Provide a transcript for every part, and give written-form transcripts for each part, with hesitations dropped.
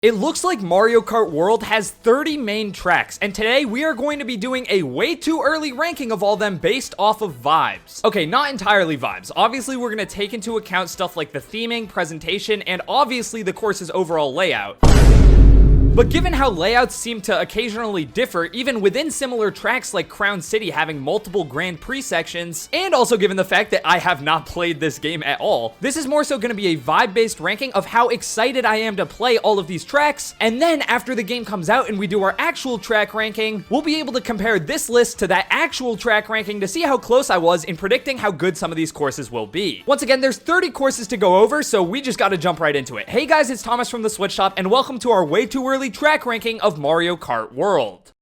It looks like Mario Kart World has 30 main tracks, and today we are going to be doing a way too early ranking of all them based off of vibes. Okay, not entirely vibes. Obviously, we're going to take into account stuff like the theming, presentation, and obviously the course's overall layout. But given how layouts seem to occasionally differ, even within similar tracks like Crown City having multiple Grand Prix sections, and also given the fact that I have not played this game at all, this is more so going to be a vibe-based ranking of how excited I am to play all of these tracks, and then after the game comes out and we do our actual track ranking, we'll be able to compare this list to that actual track ranking to see how close I was in predicting how good some of these courses will be. Once again, there's 30 courses to go over, so we just gotta jump right into it. Hey guys, it's Thomas from the Switch Shop, and welcome to our way too early track ranking of Mario Kart World.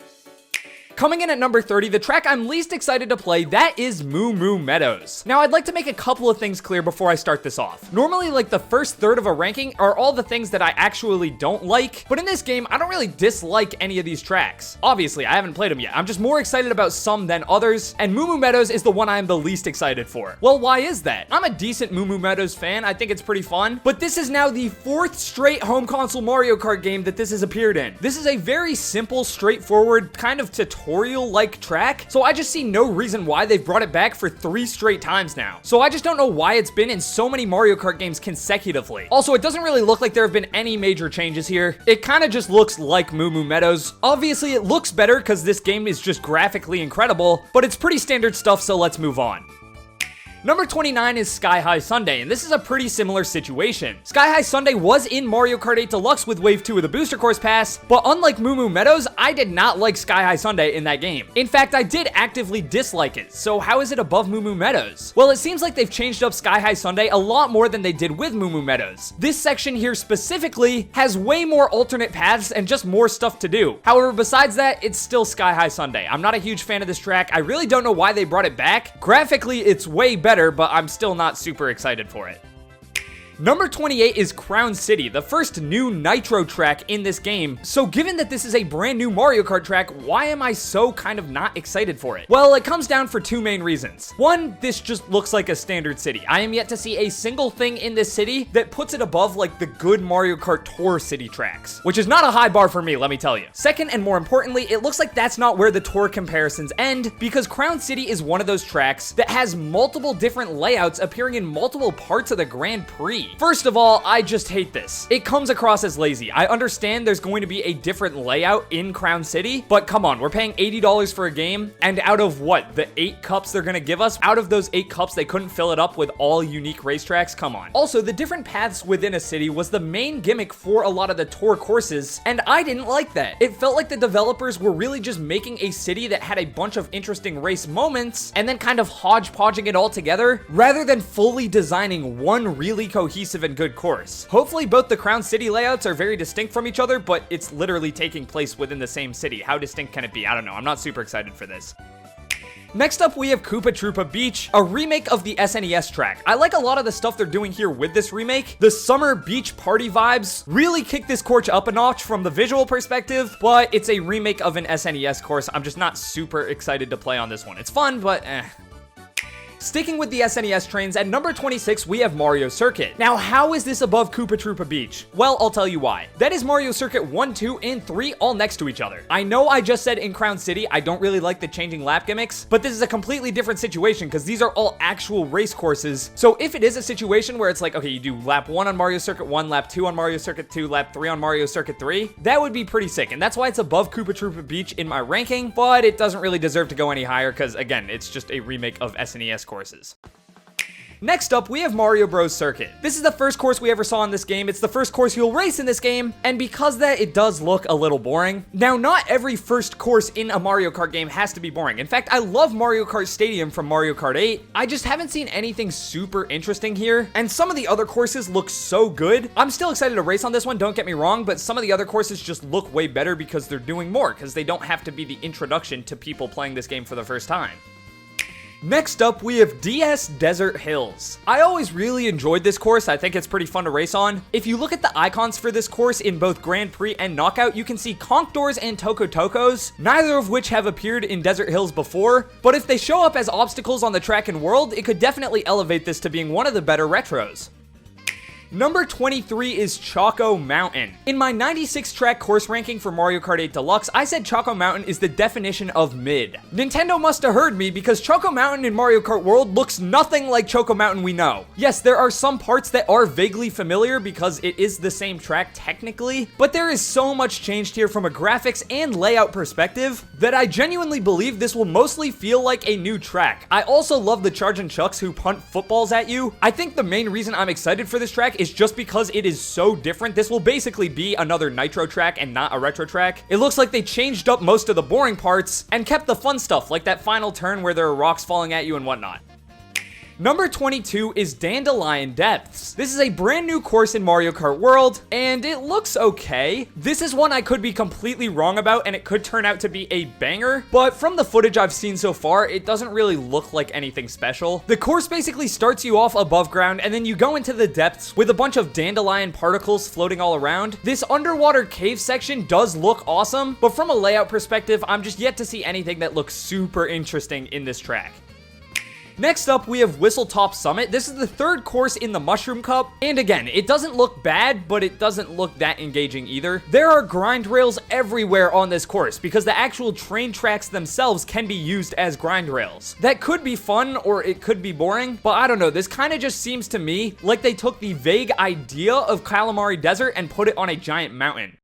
Coming in at number 30, the track I'm least excited to play, that is Moo Meadows. Now, I'd like to make a couple of things clear before I start this off. Normally, like the first third of a ranking are all the things that I actually don't like, but in this game, I don't really dislike any of these tracks. Obviously, I haven't played them yet. I'm just more excited about some than others, and Moo Meadows is the one I am the least excited for. Well, why is that? I'm a decent Moo Meadows fan. I think it's pretty fun, but this is now the 4th straight home console Mario Kart game that this has appeared in. This is a very simple, straightforward, kind of tutorial-like track, so I just see no reason why they've brought it back for 3 straight times now. So I just don't know why it's been in so many Mario Kart games consecutively. Also, it doesn't really look like there have been any major changes here. It kind of just looks like Moo Meadows. Obviously, it looks better because this game is just graphically incredible, but it's pretty standard stuff, so let's move on. Number 29 is Sky High Sundae, and this is a pretty similar situation. Sky High Sundae was in Mario Kart 8 Deluxe with Wave 2 of the Booster Course Pass, but unlike Moo Meadows, I did not like Sky High Sundae in that game. In fact, I did actively dislike it, so how is it above Moo Meadows? Well, it seems like they've changed up Sky High Sundae a lot more than they did with Moo Meadows. This section here specifically has way more alternate paths and just more stuff to do. However, besides that, it's still Sky High Sundae. I'm not a huge fan of this track. I really don't know why they brought it back. Graphically, it's way better, but I'm still not super excited for it. Number 28 is Crown City, the first new Nitro track in this game. So given that this is a brand new Mario Kart track, why am I so kind of not excited for it? Well, it comes down for 2 main reasons. One, this just looks like a standard city. I am yet to see a single thing in this city that puts it above like the good Mario Kart Tour City tracks, which is not a high bar for me, let me tell you. Second, and more importantly, it looks like that's not where the tour comparisons end, because Crown City is one of those tracks that has multiple different layouts appearing in multiple parts of the Grand Prix. First of all, I just hate this. It comes across as lazy. I understand there's going to be a different layout in Crown City, but come on, we're paying $80 for a game, and out of what, the 8 cups they're gonna give us, out of those 8 cups, they couldn't fill it up with all unique racetracks? Come on. Also, the different paths within a city was the main gimmick for a lot of the tour courses, and I didn't like that. It felt like the developers were really just making a city that had a bunch of interesting race moments, and then kind of hodgepodging it all together, rather than fully designing one really cohesive and good course. Hopefully both the Crown City layouts are very distinct from each other, but it's literally taking place within the same city. How distinct can it be? I don't know. I'm not super excited for this. Next up, we have Koopa Troopa Beach, a remake of the SNES track. I like a lot of the stuff they're doing here with this remake. The summer beach party vibes really kick this course up a notch from the visual perspective, but it's a remake of an SNES course. I'm just not super excited to play on this one. It's fun, but Sticking with the SNES trains, at number 26, we have Mario Circuit. Now, how is this above Koopa Troopa Beach? Well, I'll tell you why. That is Mario Circuit 1, 2, and 3 all next to each other. I know I just said in Crown City, I don't really like the changing lap gimmicks, but this is a completely different situation because these are all actual race courses. So if it is a situation where it's like, okay, you do lap 1 on Mario Circuit 1, lap 2 on Mario Circuit 2, lap 3 on Mario Circuit 3, that would be pretty sick. And that's why it's above Koopa Troopa Beach in my ranking, but it doesn't really deserve to go any higher because, again, it's just a remake of SNES courses. Next up, we have Mario Bros. Circuit. This is the first course we ever saw in this game. It's the first course you'll race in this game, and because of that, it does look a little boring. Now, not every first course in a Mario Kart game has to be boring. In fact, I love Mario Kart Stadium from Mario Kart 8. I just haven't seen anything super interesting here, and some of the other courses look so good. I'm still excited to race on this one, don't get me wrong, but some of the other courses just look way better because they're doing more, because they don't have to be the introduction to people playing this game for the first time. Next up, we have DS Desert Hills. I always really enjoyed this course. I think it's pretty fun to race on. If you look at the icons for this course in both Grand Prix and Knockout, you can see Conch Doors and Toco Tocos, neither of which have appeared in Desert Hills before, but if they show up as obstacles on the track in World, it could definitely elevate this to being one of the better retros. Number 23 is Choco Mountain. In my 96 track course ranking for Mario Kart 8 Deluxe, I said Choco Mountain is the definition of mid. Nintendo must have heard me because Choco Mountain in Mario Kart World looks nothing like Choco Mountain we know. Yes, there are some parts that are vaguely familiar because it is the same track technically, but there is so much changed here from a graphics and layout perspective that I genuinely believe this will mostly feel like a new track. I also love the Charge and Chucks who punt footballs at you. I think the main reason I'm excited for this track is just because it is so different. This will basically be another Nitro track and not a retro track. It looks like they changed up most of the boring parts and kept the fun stuff, like that final turn where there are rocks falling at you and whatnot. Number 22 is Dandelion Depths. This is a brand new course in Mario Kart World, and it looks okay. This is one I could be completely wrong about, and it could turn out to be a banger, but from the footage I've seen so far, it doesn't really look like anything special. The course basically starts you off above ground, and then you go into the depths with a bunch of dandelion particles floating all around. This underwater cave section does look awesome, but from a layout perspective, I'm just yet to see anything that looks super interesting in this track. Next up, we have Whistletop Summit. This is the third course in the Mushroom Cup, and again, it doesn't look bad, but it doesn't look that engaging either. There are grind rails everywhere on this course because the actual train tracks themselves can be used as grind rails. That could be fun, or it could be boring, but I don't know. This kind of just seems to me like they took the vague idea of Calamari Desert and put it on a giant mountain.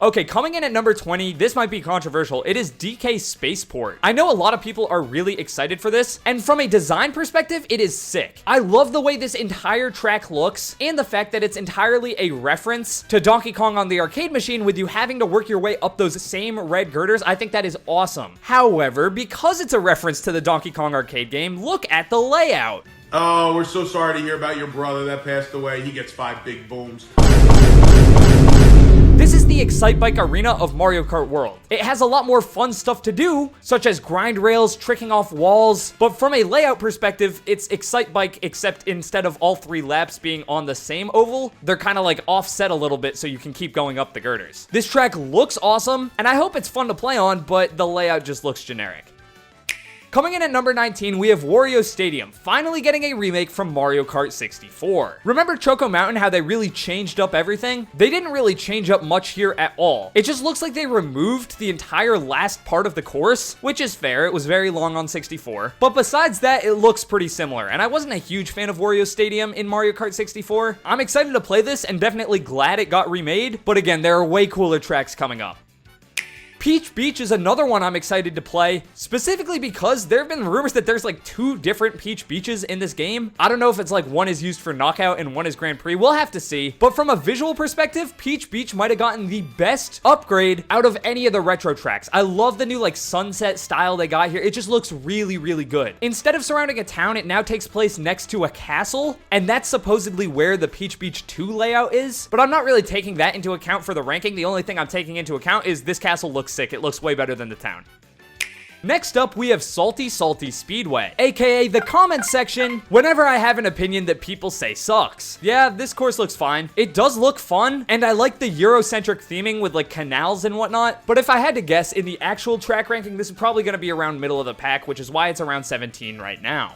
Okay, coming in at number 20, this might be controversial. It is DK Spaceport. I know a lot of people are really excited for this, and from a design perspective, it is sick. I love the way this entire track looks, and the fact that it's entirely a reference to Donkey Kong on the arcade machine with you having to work your way up those same red girders. I think that is awesome. However, because it's a reference to the Donkey Kong arcade game, look at the layout. Oh, we're so sorry to hear about your brother that passed away. He gets 5 big booms. This is the Excite Bike Arena of Mario Kart World. It has a lot more fun stuff to do, such as grind rails, tricking off walls, but from a layout perspective, it's Excite Bike, except instead of all 3 laps being on the same oval, they're kind of like offset a little bit so you can keep going up the girders. This track looks awesome, and I hope it's fun to play on, but the layout just looks generic. Coming in at number 19, we have Wario Stadium, finally getting a remake from Mario Kart 64. Remember Choco Mountain, how they really changed up everything? They didn't really change up much here at all. It just looks like they removed the entire last part of the course, which is fair, it was very long on 64. But besides that, it looks pretty similar, and I wasn't a huge fan of Wario Stadium in Mario Kart 64. I'm excited to play this and definitely glad it got remade, but again, there are way cooler tracks coming up. Peach Beach is another one I'm excited to play, specifically because there have been rumors that there's like 2 different Peach Beaches in this game. I don't know if it's like one is used for Knockout and one is Grand Prix. We'll have to see. But from a visual perspective, Peach Beach might have gotten the best upgrade out of any of the retro tracks. I love the new like sunset style they got here. It just looks really, really good. Instead of surrounding a town, it now takes place next to a castle, and that's supposedly where the Peach Beach 2 layout is. But I'm not really taking that into account for the ranking. The only thing I'm taking into account is this castle looks sick. It looks way better than the town. Next up, we have Salty Speedway, aka the comment section whenever I have an opinion that people say sucks. Yeah, this course looks fine. It does look fun, and I like the Eurocentric theming with like canals and whatnot, but if I had to guess, in the actual track ranking, this is probably going to be around middle of the pack, which is why it's around 17 right now.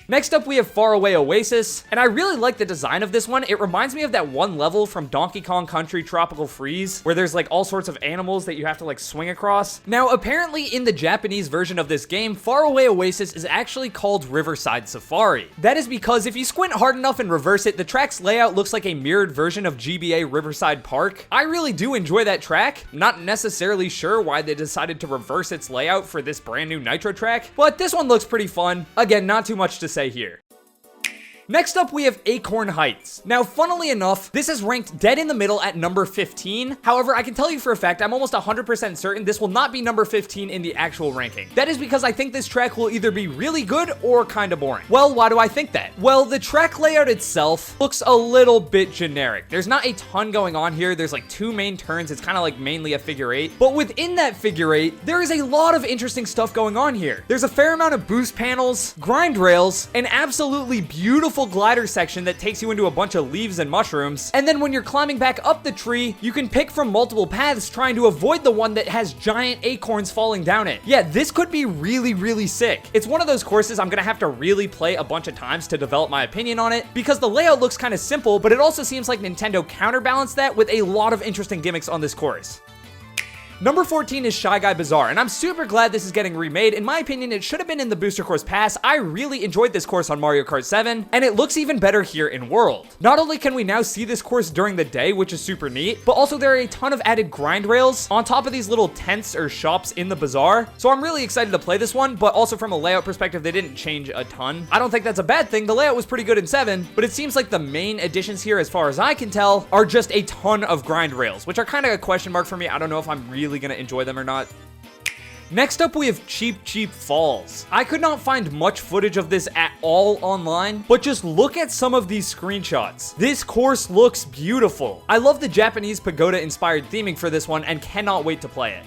Next up, we have Away Oasis, and I really like the design of this one. It reminds me of that one level from Donkey Kong Country Tropical Freeze, where there's like all sorts of animals that you have to like swing across. Now, apparently in the Japanese version of this game, Away Oasis is actually called Riverside Safari. That is because if you squint hard enough and reverse it, the track's layout looks like a mirrored version of GBA Riverside Park. I really do enjoy that track. Not necessarily sure why they decided to reverse its layout for this brand new Nitro track, but this one looks pretty fun. Again, not too much to say here. Next up, we have Acorn Heights. Now, funnily enough, this is ranked dead in the middle at number 15. However, I can tell you for a fact, I'm almost 100% certain this will not be number 15 in the actual ranking. That is because I think this track will either be really good or kind of boring. Well, why do I think that? Well, the track layout itself looks a little bit generic. There's not a ton going on here. There's like 2 main turns. It's kind of like mainly a figure 8. But within that figure 8, there is a lot of interesting stuff going on here. There's a fair amount of boost panels, grind rails, an absolutely beautiful beautiful glider section that takes you into a bunch of leaves and mushrooms. And then when you're climbing back up the tree, you can pick from multiple paths trying to avoid the one that has giant acorns falling down it. Yeah, this could be really, really sick. It's one of those courses I'm gonna have to really play a bunch of times to develop my opinion on it, because the layout looks kind of simple, but it also seems like Nintendo counterbalanced that with a lot of interesting gimmicks on this course. Number 14 is Shy Guy Bazaar, and I'm super glad this is getting remade. In my opinion, it should have been in the Booster Course Pass. I really enjoyed this course on Mario Kart 7, and it looks even better here in World. Not only can we now see this course during the day, which is super neat, but also there are a ton of added grind rails on top of these little tents or shops in the bazaar. So I'm really excited to play this one, but also from a layout perspective, they didn't change a ton. I don't think that's a bad thing. The layout was pretty good in 7, but it seems like the main additions here, as far as I can tell, are just a ton of grind rails, which are kind of a question mark for me. I don't know if I'm really going to enjoy them or not. Next up, we have Cheep Cheep Falls. I could not find much footage of this at all online, but just look at some of these screenshots. This course looks beautiful. I love the Japanese pagoda-inspired theming for this one and cannot wait to play it.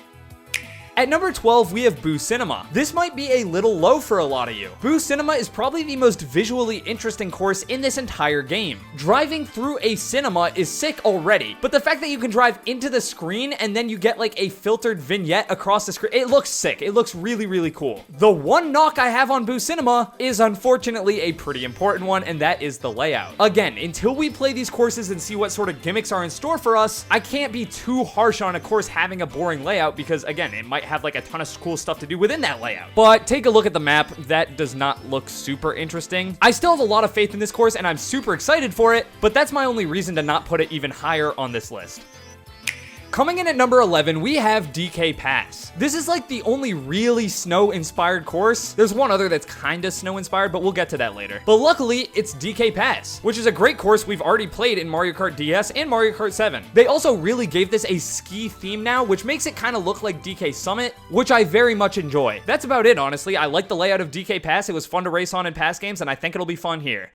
At number 12, we have Boo Cinema. This might be a little low for a lot of you. Boo Cinema is probably the most visually interesting course in this entire game. Driving through a cinema is sick already, but the fact that you can drive into the screen and then you get like a filtered vignette across the screen, it looks sick. It looks really, really cool. The one knock I have on Boo Cinema is unfortunately a pretty important one, and that is the layout. Again, until we play these courses and see what sort of gimmicks are in store for us, I can't be too harsh on a course having a boring layout, because again, it might have like a ton of cool stuff to do within that layout. But take a look at the map. That does not look super interesting. I still have a lot of faith in this course and I'm super excited for it, but that's my only reason to not put it even higher on this list. Coming in at number 11, we have DK Pass. This is like the only really snow-inspired course. There's one other that's kind of snow-inspired, but we'll get to that later. But luckily, it's DK Pass, which is a great course we've already played in Mario Kart DS and Mario Kart 7. They also really gave this a ski theme now, which makes it kind of look like DK Summit, which I very much enjoy. That's about it, honestly. I like the layout of DK Pass. It was fun to race on in past games, and I think it'll be fun here.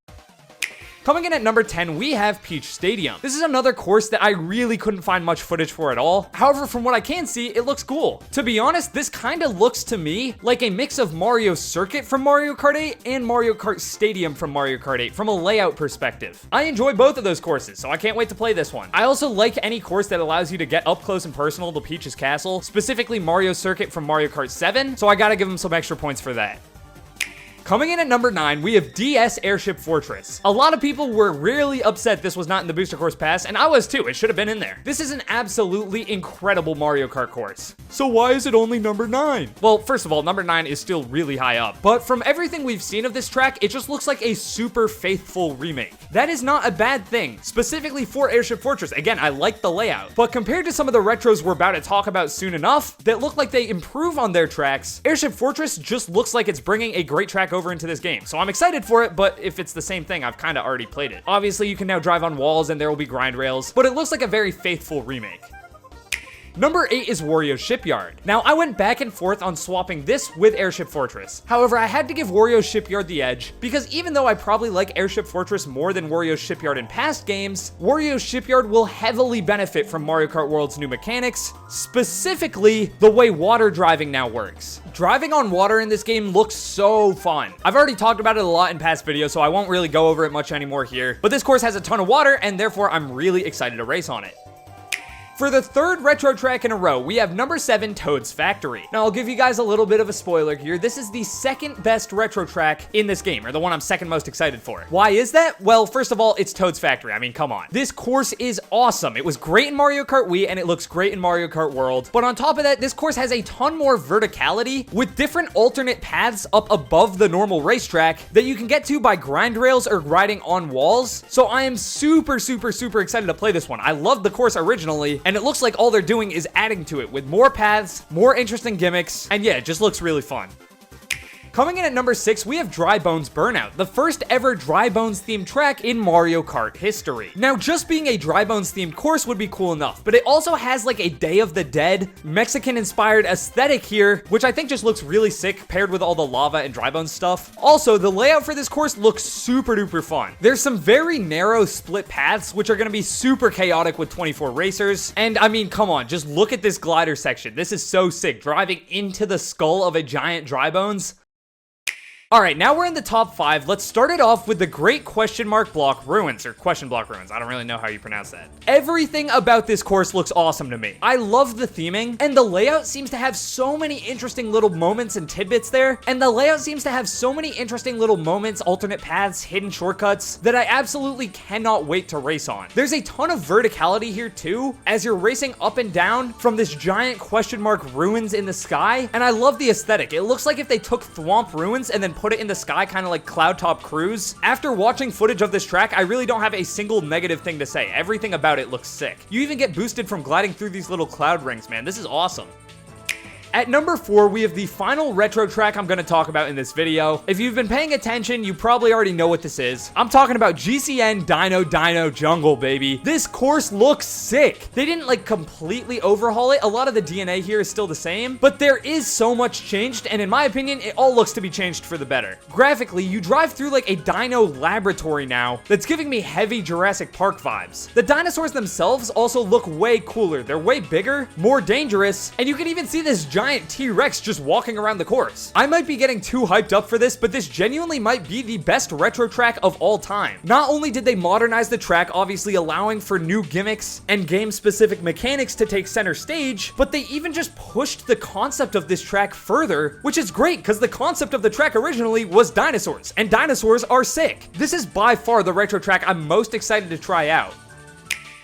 Coming in at number 10, we have Peach Stadium. This is another course that I really couldn't find much footage for at all. However, from what I can see, it looks cool. To be honest, this kind of looks to me like a mix of Mario Circuit from Mario Kart 8 and Mario Kart Stadium from Mario Kart 8 from a layout perspective. I enjoy both of those courses, so I can't wait to play this one. I also like any course that allows you to get up close and personal to Peach's Castle, specifically Mario Circuit from Mario Kart 7, so I gotta give them some extra points for that. Coming in at number 9, we have DS Airship Fortress. A lot of people were really upset this was not in the Booster Course Pass, and I was too. It should have been in there. This is an absolutely incredible Mario Kart course. So why is it only number 9? Well, first of all, number 9 is still really high up, but from everything we've seen of this track, it just looks like a super faithful remake. That is not a bad thing, specifically for Airship Fortress. Again, I like the layout, but compared to some of the retros we're about to talk about soon enough that look like they improve on their tracks, Airship Fortress just looks like it's bringing a great track over into this game. So I'm excited for it, but if it's the same thing, I've kind of already played it. Obviously, you can now drive on walls and there will be grind rails, but it looks like a very faithful remake. Number 8 is Warrior Shipyard. Now, I went back and forth on swapping this with Airship Fortress. However, I had to give Warrior Shipyard the edge, because even though I probably like Airship Fortress more than Warrior Shipyard in past games, Warrior Shipyard will heavily benefit from Mario Kart World's new mechanics, specifically the way water driving now works. Driving on water in this game looks so fun. I've already talked about it a lot in past videos, so I won't really go over it much anymore here, but this course has a ton of water, and therefore I'm really excited to race on it. For the third retro track in a row, we have number 7, Toad's Factory. Now, I'll give you guys a little bit of a spoiler here. This is the second best retro track in this game, or the one I'm second most excited for. Why is that? Well, first of all, it's Toad's Factory. I mean, come on. This course is awesome. It was great in Mario Kart Wii, and it looks great in Mario Kart World. But on top of that, this course has a ton more verticality with different alternate paths up above the normal racetrack that you can get to by grind rails or riding on walls. So I am super, super, super excited to play this one. I loved the course originally, and it looks like all they're doing is adding to it with more paths, more interesting gimmicks, and yeah, it just looks really fun. Coming in at number 6, we have Dry Bones Burnout, the first ever Dry Bones themed track in Mario Kart history. Now, just being a Dry Bones themed course would be cool enough, but it also has like a Day of the Dead, Mexican inspired aesthetic here, which I think just looks really sick paired with all the lava and Dry Bones stuff. Also, the layout for this course looks super duper fun. There's some very narrow split paths, which are gonna be super chaotic with 24 racers. And I mean, come on, just look at this glider section. This is so sick. Driving into the skull of a giant Dry Bones. Alright, now we're in the top 5. Let's start it off with the Great Question Mark Block Ruins, or Question Block Ruins. I don't really know how you pronounce that. Everything about this course looks awesome to me. I love the theming, and the layout seems to have so many interesting little moments and tidbits there, alternate paths, hidden shortcuts, that I absolutely cannot wait to race on. There's a ton of verticality here too, as you're racing up and down from this giant question mark ruins in the sky, and I love the aesthetic. It looks like if they took Thwomp Ruins and then put it in the sky, kind of like Cloud Top Cruise. After watching footage of this track, I really don't have a single negative thing to say. Everything about it looks sick. You even get boosted from gliding through these little cloud rings, man. This is awesome. At number 4, we have the final retro track I'm going to talk about in this video. If you've been paying attention, you probably already know what this is. I'm talking about GCN Dino Jungle, baby. This course looks sick. They didn't like completely overhaul it. A lot of the DNA here is still the same, but there is so much changed, and in my opinion, it all looks to be changed for the better. Graphically, you drive through like a dino laboratory now that's giving me heavy Jurassic Park vibes. The dinosaurs themselves also look way cooler. They're way bigger, more dangerous, and you can even see this giant T-Rex just walking around the course. I might be getting too hyped up for this, but this genuinely might be the best retro track of all time. Not only did they modernize the track, obviously allowing for new gimmicks and game-specific mechanics to take center stage, but they even just pushed the concept of this track further, which is great because the concept of the track originally was dinosaurs, and dinosaurs are sick. This is by far the retro track I'm most excited to try out.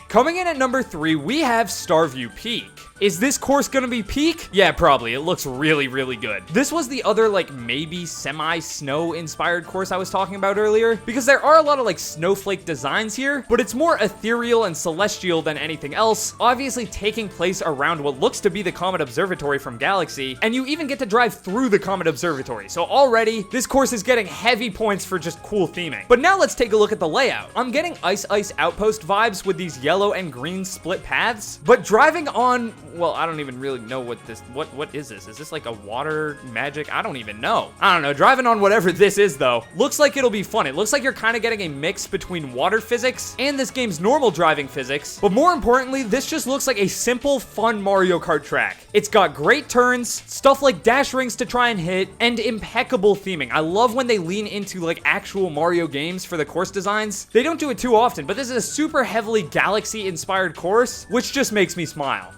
Coming in at number 3, we have Starview Peak. Is this course gonna be peak? Yeah, probably. It looks really, really good. This was the other, like, maybe semi-snow inspired course I was talking about earlier, because there are a lot of, like, snowflake designs here, but it's more ethereal and celestial than anything else, obviously taking place around what looks to be the Comet Observatory from Galaxy, and you even get to drive through the Comet Observatory, so already, this course is getting heavy points for just cool theming. But now let's take a look at the layout. I'm getting Ice Outpost vibes with these yellow and green split paths, but driving on, well, I don't even really know what is this? Is this like a water magic? I don't even know. I don't know. Driving on whatever this is, though, looks like it'll be fun. It looks like you're kind of getting a mix between water physics and this game's normal driving physics. But more importantly, this just looks like a simple, fun Mario Kart track. It's got great turns, stuff like dash rings to try and hit, and impeccable theming. I love when they lean into like actual Mario games for the course designs. They don't do it too often, but this is a super heavily Galaxy-inspired course, which just makes me smile.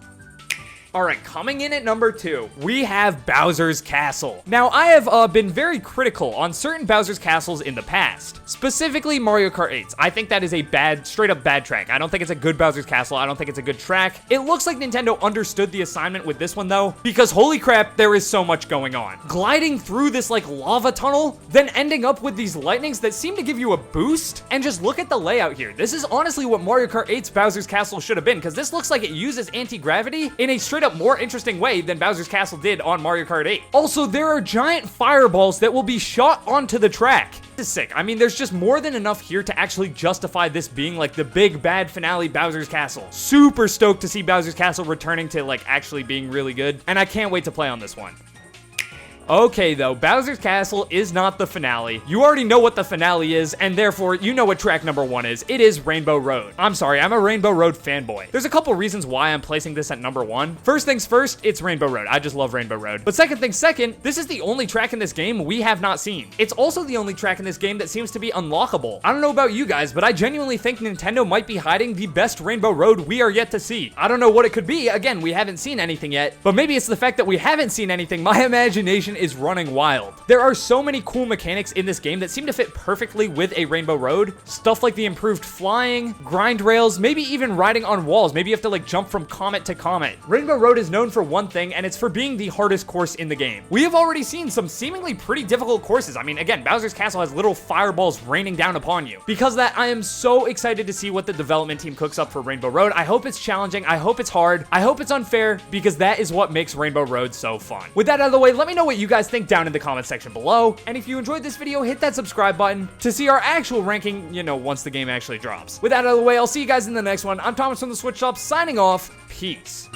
Alright, coming in at number 2, we have Bowser's Castle. Now, I have been very critical on certain Bowser's Castles in the past, specifically Mario Kart 8. I think that is a straight up bad track. I don't think it's a good Bowser's Castle. I don't think it's a good track. It looks like Nintendo understood the assignment with this one, though, because holy crap, there is so much going on. Gliding through this, like, lava tunnel, then ending up with these lightnings that seem to give you a boost, and just look at the layout here. This is honestly what Mario Kart 8's Bowser's Castle should have been, because this looks like it uses anti-gravity in a straight up more interesting way than Bowser's Castle did on Mario Kart 8. Also, there are giant fireballs that will be shot onto the track. This is sick. I mean, there's just more than enough here to actually justify this being like the big bad finale Bowser's Castle. Super stoked to see Bowser's Castle returning to like actually being really good, and I can't wait to play on this one. Okay, though, Bowser's Castle is not the finale. You already know what the finale is, and therefore, you know what track number 1 is. It is Rainbow Road. I'm sorry, I'm a Rainbow Road fanboy. There's a couple reasons why I'm placing this at number 1. First things first, it's Rainbow Road. I just love Rainbow Road. But second things second, this is the only track in this game we have not seen. It's also the only track in this game that seems to be unlockable. I don't know about you guys, but I genuinely think Nintendo might be hiding the best Rainbow Road we are yet to see. I don't know what it could be. Again, we haven't seen anything yet, but maybe it's the fact that we haven't seen anything. My imagination is running wild. There are so many cool mechanics in this game that seem to fit perfectly with a Rainbow Road. Stuff like the improved flying, grind rails, maybe even riding on walls. Maybe you have to like jump from comet to comet. Rainbow Road is known for one thing, and it's for being the hardest course in the game. We have already seen some seemingly pretty difficult courses. I mean, again, Bowser's Castle has little fireballs raining down upon you. Because of that, I am so excited to see what the development team cooks up for Rainbow Road. I hope it's challenging. I hope it's hard. I hope it's unfair, because that is what makes Rainbow Road so fun. With that out of the way, let me know what you guys think down in the comment section below. And if you enjoyed this video, hit that subscribe button to see our actual ranking, you know, once the game actually drops. With that out of the way, I'll see you guys in the next one. I'm Thomas from the Switch Shop, signing off. Peace.